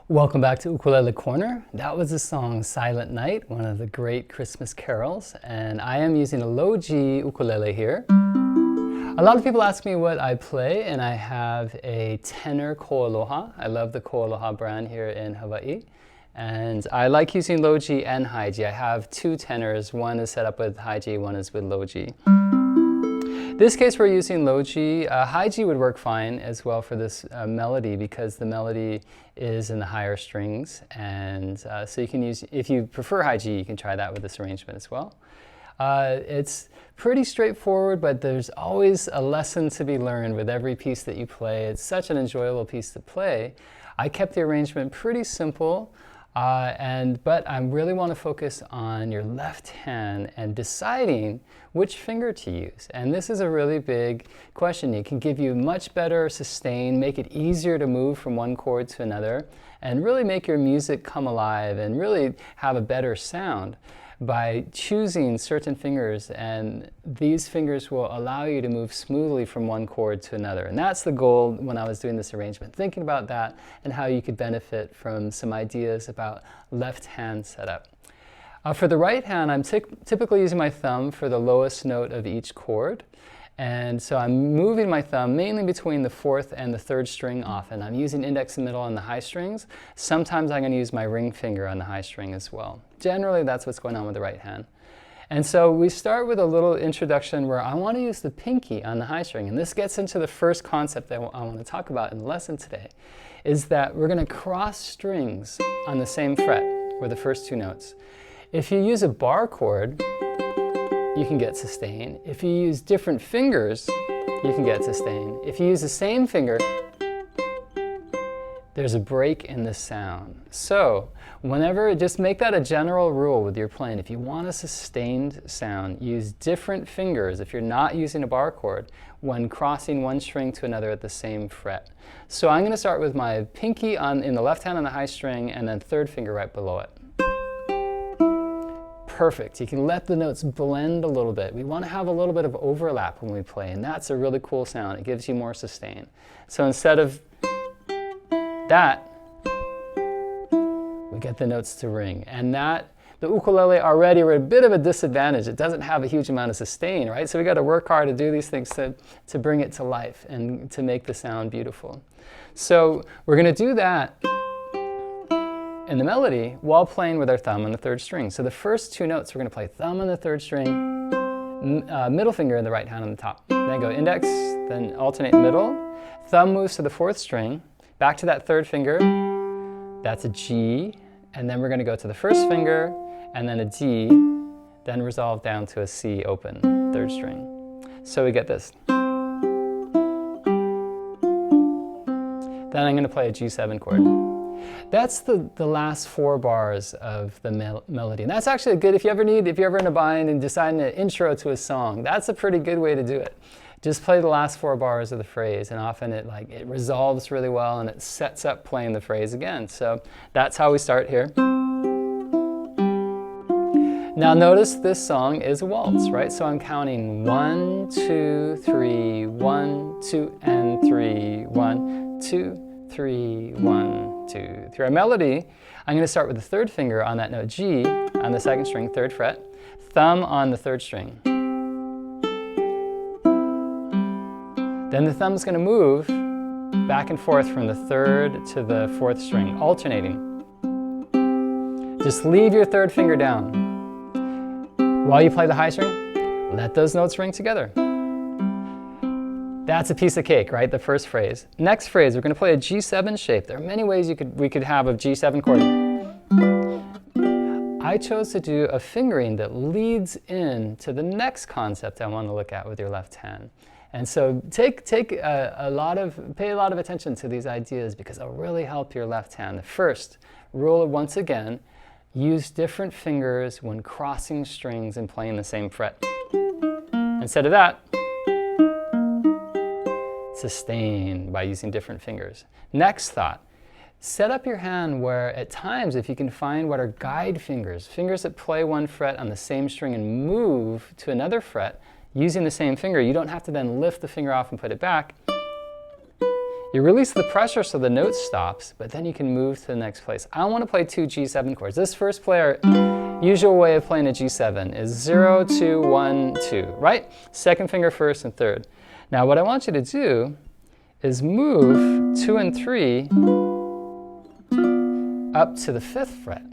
Welcome back to Ukulele Corner. That was the song Silent Night, one of the great Christmas carols, and I am using a low G ukulele here. A lot of people ask me what I play, and I have a tenor Ko-Aloha. I love the Ko-Aloha brand here in Hawaii, and I like using low G and high G. I have two tenors, one is set up with high G, one is with low G. This case we're using low G. High G would work fine as well for this melody because the melody is in the higher strings, and so you can use, if you prefer high G, you can try that with this arrangement as well. It's pretty straightforward, but there's always a lesson to be learned with every piece that you play. It's such an enjoyable piece to play. I kept the arrangement pretty simple. But I really want to focus on your left hand and deciding which finger to use. And this is a really big question. It can give you much better sustain, make it easier to move from one chord to another, and really make your music come alive and really have a better sound by choosing certain fingers, and these fingers will allow you to move smoothly from one chord to another. And that's the goal when I was doing this arrangement, thinking about that and how you could benefit from some ideas about left hand setup. For the right hand, I'm typically using my thumb for the lowest note of each chord. And so I'm moving my thumb mainly between the fourth and the third string often. I'm using index and middle on the high strings. Sometimes I'm going to use my ring finger on the high string as well. Generally, that's what's going on with the right hand. And so we start with a little introduction where I want to use the pinky on the high string. And this gets into the first concept that I want to talk about in the lesson today, is that we're going to cross strings on the same fret, or the first two notes. If you use a bar chord, you can get sustain. If you use different fingers, you can get sustain. If you use the same finger, there's a break in the sound. So whenever, just make that a general rule with your playing. If you want a sustained sound, use different fingers if you're not using a bar chord when crossing one string to another at the same fret. So I'm going to start with my pinky in the left hand on the high string and then third finger right below it. Perfect. You can let the notes blend a little bit. We want to have a little bit of overlap when we play, and that's a really cool sound. It gives you more sustain. So instead of that, we get the notes to ring. And that, the ukulele already, we're at a bit of a disadvantage. It doesn't have a huge amount of sustain, right? So we got to work hard to do these things to bring it to life and to make the sound beautiful. So we're going to do that in the melody while playing with our thumb on the third string. So the first two notes, we're going to play thumb on the third string, middle finger in the right hand on the top. Then go index, then alternate middle. Thumb moves to the fourth string, back to that third finger. That's a G, and then we're going to go to the first finger, and then a D, then resolve down to a C open, third string. So we get this. Then I'm going to play a G7 chord. That's the last 4 bars of the melody. And that's actually a good, if you're ever in a bind and deciding an intro to a song, that's a pretty good way to do it. Just play the last 4 bars of the phrase, and often it resolves really well and it sets up playing the phrase again. So that's how we start here. Now notice this song is a waltz, right? So I'm counting 1, 2, 3, 1, 2, and 3, 1, 2, 3, 1, 2, 3. Our melody, I'm going to start with the 3rd finger on that note G on the 2nd string, 3rd fret, thumb on the 3rd string. Then the thumb's going to move back and forth from the 3rd to the 4th string, alternating. Just leave your 3rd finger down. While you play the high string, let those notes ring together. That's a piece of cake, right? The first phrase. Next phrase, we're going to play a G7 shape. There are many ways we could have a G7 chord. I chose to do a fingering that leads into the next concept I want to look at with your left hand. And so pay a lot of attention to these ideas because they'll really help your left hand. The first rule, once again, use different fingers when crossing strings and playing the same fret. Instead of that, sustain by using different fingers. Next thought, set up your hand where at times, if you can find what are guide fingers, fingers that play one fret on the same string and move to another fret using the same finger, you don't have to then lift the finger off and put it back. You release the pressure so the note stops, but then you can move to the next place. I want to play 2 G7 chords. This first player, usual way of playing a G7 is 0, 2, 1, 2, right? 2nd finger first and 3rd. Now what I want you to do is move 2 and 3 up to the 5th fret.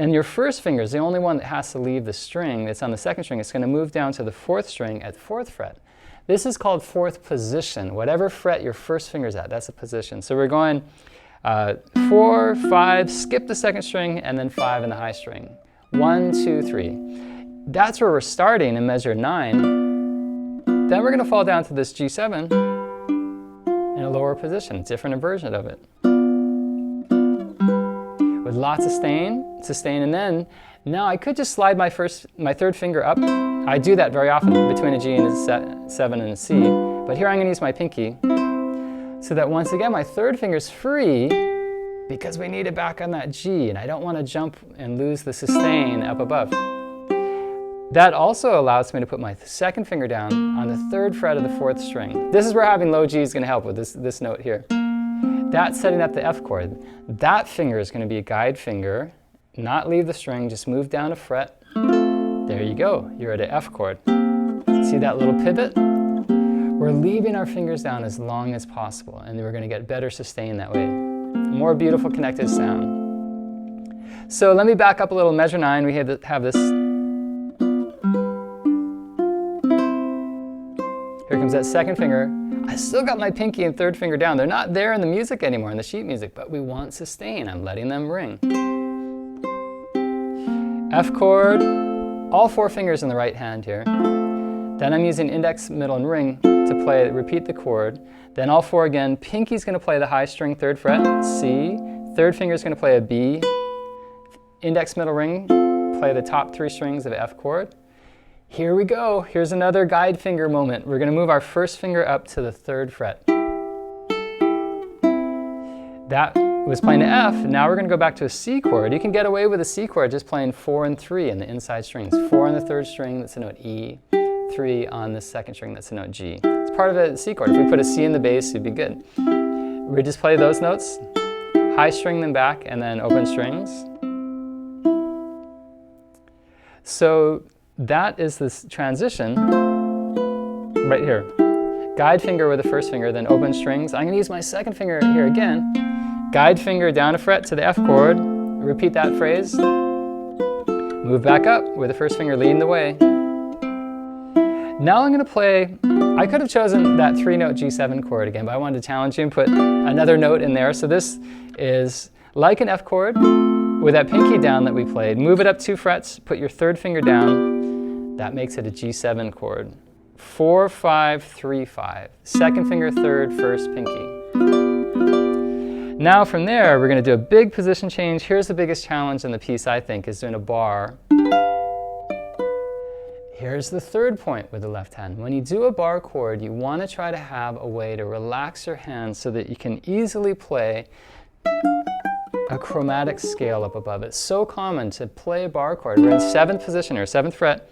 And your first finger is the only one that has to leave the string that's on the 2nd string. It's going to move down to the 4th string at 4th fret. This is called 4th position. Whatever fret your first finger's at, that's a position. So we're going 4, 5, skip the 2nd string, and then 5 in the high string. 1, 2, 3. That's where we're starting in measure 9. Then we're going to fall down to this G7 in a lower position, different inversion of it. With lots of sustain, and then now I could just slide my 3rd finger up. I do that very often between a G and a 7 and a C, but here I'm going to use my pinky so that once again my 3rd finger's free because we need it back on that G and I don't want to jump and lose the sustain up above. That also allows me to put my 2nd finger down on the 3rd fret of the 4th string. This is where having low G is going to help with this note here. That's setting up the F chord. That finger is going to be a guide finger, not leave the string, just move down a fret. There you go, you're at an F chord. See that little pivot? We're leaving our fingers down as long as possible, and we're going to get better sustain that way. More beautiful connected sound. So let me back up a little. Measure 9, we have this. Here comes that 2nd finger. I still got my pinky and 3rd finger down. They're not there in the music anymore, in the sheet music, but we want sustain. I'm letting them ring. F chord, all 4 fingers in the right hand here. Then I'm using index, middle, and ring to repeat the chord. Then all 4 again. Pinky's going to play the high string 3rd fret, C. 3rd finger's going to play a B. Index, middle, ring, play the top 3 strings of F chord. Here we go. Here's another guide finger moment. We're going to move our 1st finger up to the 3rd fret. That was playing an F. Now we're going to go back to a C chord. You can get away with a C chord just playing 4 and 3 in the inside strings. 4 on the 3rd string, that's a note E. 3 on the 2nd string, that's a note G. It's part of a C chord. If we put a C in the bass, it'd be good. We just play those notes, high string them back, and then open strings. So that is this transition right here. Guide finger with the 1st finger, then open strings. I'm going to use my 2nd finger here again. Guide finger down a fret to the F chord. Repeat that phrase. Move back up with the 1st finger leading the way. Now I'm going to play, I could have chosen that 3-note G7 chord again, but I wanted to challenge you and put another note in there. So this is like an F chord with that pinky down that we played. Move it up 2 frets, put your 3rd finger down. That makes it a G7 chord. 4, 5, 3, 5. 2nd finger, 3rd, 1st, pinky. Now from there, we're going to do a big position change. Here's the biggest challenge in the piece, I think, is doing a bar. Here's the third point with the left hand. When you do a bar chord, you want to try to have a way to relax your hands so that you can easily play a chromatic scale up above. It's so common to play a bar chord. We're in 7th position here, 7th fret.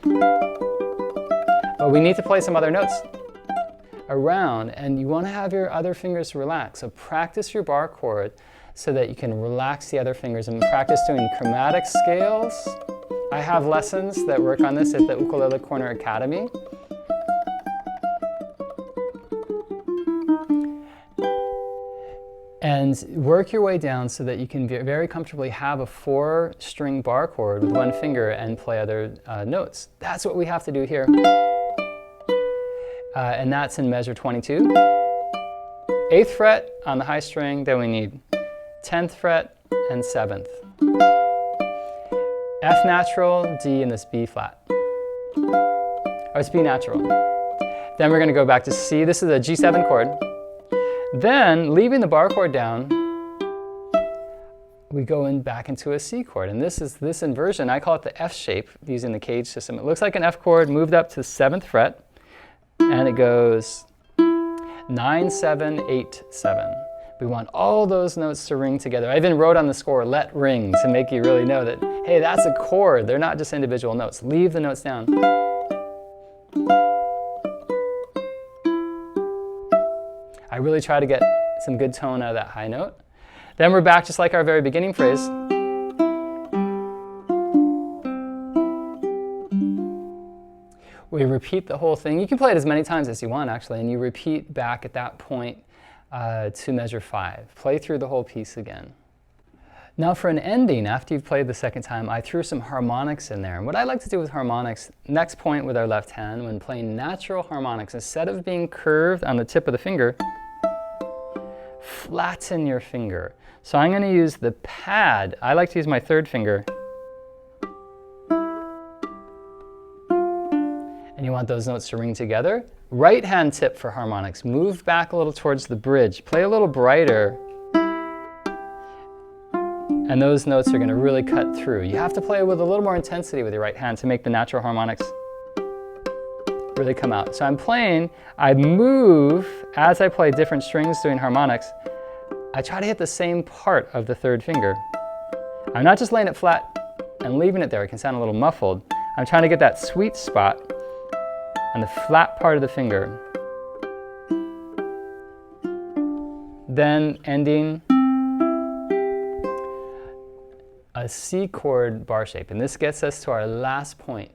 But we need to play some other notes around, and you want to have your other fingers relax. So practice your bar chord so that you can relax the other fingers and practice doing chromatic scales. I have lessons that work on this at the Ukulele Corner Academy. And work your way down so that you can very comfortably have a 4-string bar chord with one finger and play other notes. That's what we have to do here. And that's in measure 22. 8th fret on the high string, then we need 10th fret and 7th. F natural, D, and this B flat. Or it's B natural. Then we're going to go back to C. This is a G7 chord. Then, leaving the bar chord down, we go back into a C chord. And this inversion, I call it the F shape using the cage system. It looks like an F chord moved up to the 7th fret. And it goes 9, 7, 8, 7. We want all those notes to ring together. I even wrote on the score, let ring, to make you really know that, hey, that's a chord. They're not just individual notes. Leave the notes down. I really try to get some good tone out of that high note. Then we're back just like our very beginning phrase. We repeat the whole thing. You can play it as many times as you want, actually, and you repeat back at that point to measure 5. Play through the whole piece again. Now for an ending, after you've played the second time, I threw some harmonics in there. And what I like to do with harmonics, next point with our left hand, when playing natural harmonics, instead of being curved on the tip of the finger, flatten your finger. So I'm going to use the pad. I like to use my 3rd finger. And you want those notes to ring together. Right hand tip for harmonics. Move back a little towards the bridge. Play a little brighter. And those notes are going to really cut through. You have to play with a little more intensity with your right hand to make the natural harmonics really come out. So I'm playing, I move as I play different strings doing harmonics. I try to hit the same part of the 3rd finger. I'm not just laying it flat and leaving it there. It can sound a little muffled. I'm trying to get that sweet spot on the flat part of the finger. Then ending a C chord bar shape. And this gets us to our last point.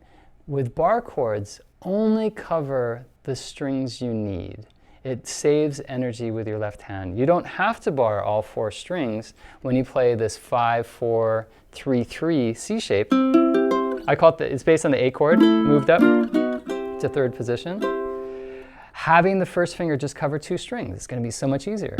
With bar chords, only cover the strings you need. It saves energy with your left hand. You don't have to bar all 4 strings when you play this 5, 4, 3, 3 C shape. I call it, it's based on the A chord, moved up to 3rd position. Having the 1st finger just cover 2 strings, it's going to be so much easier.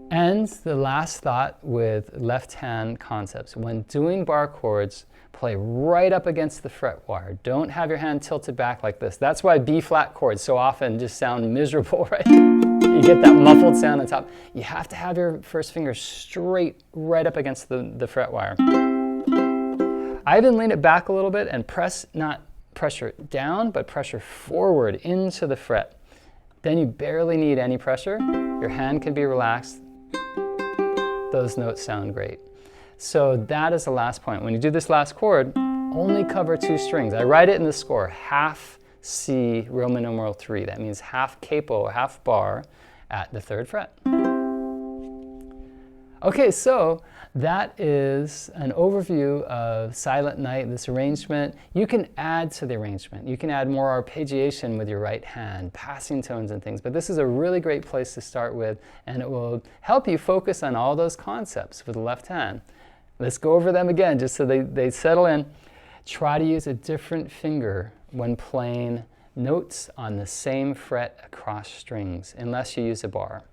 And the last thought with left hand concepts. When doing bar chords, play right up against the fret wire. Don't have your hand tilted back like this. That's why B flat chords so often just sound miserable, right? You get that muffled sound on top. You have to have your 1st finger straight right up against the fret wire. I even lean it back a little bit and press, not pressure down, but pressure forward into the fret. Then you barely need any pressure. Your hand can be relaxed. Those notes sound great. So that is the last point. When you do this last chord, only cover 2 strings. I write it in the score, half C Roman numeral 3. That means half capo, half bar at the 3rd fret. Okay, so that is an overview of Silent Night, this arrangement. You can add to the arrangement. You can add more arpeggiation with your right hand, passing tones and things. But this is a really great place to start with, and it will help you focus on all those concepts with the left hand. Let's go over them again just so they settle in. Try to use a different finger when playing notes on the same fret across strings, unless you use a bar.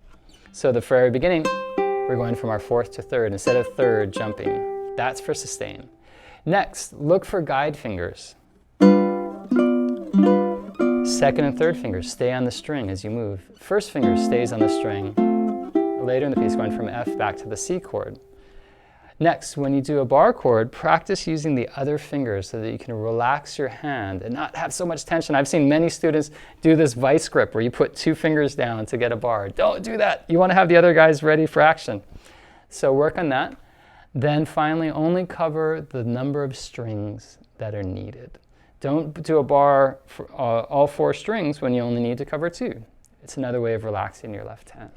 So the very beginning, we're going from our 4th to 3rd instead of 3rd jumping. That's for sustain. Next, look for guide fingers. 2nd and 3rd fingers stay on the string as you move. 1st finger stays on the string. later in the piece, going from F back to the C chord. Next, when you do a bar chord, practice using the other fingers so that you can relax your hand and not have so much tension. I've seen many students do this vice grip where you put 2 fingers down to get a bar. Don't do that. You want to have the other guys ready for action. So work on that. Then finally, only cover the number of strings that are needed. Don't do a bar for all 4 strings when you only need to cover 2. It's another way of relaxing your left hand.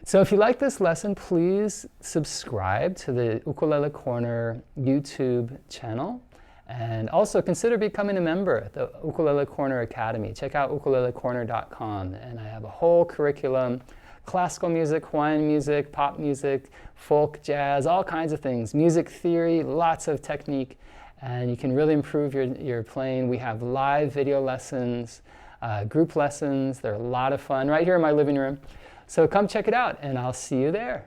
So if you like this lesson, please subscribe to the Ukulele Corner YouTube channel. And also consider becoming a member at the Ukulele Corner Academy. Check out ukulelecorner.com. And I have a whole curriculum: classical music, Hawaiian music, pop music, folk, jazz, all kinds of things. Music theory, lots of technique. And you can really improve your playing. We have live video lessons, group lessons. They're a lot of fun right here in my living room. So come check it out, and I'll see you there.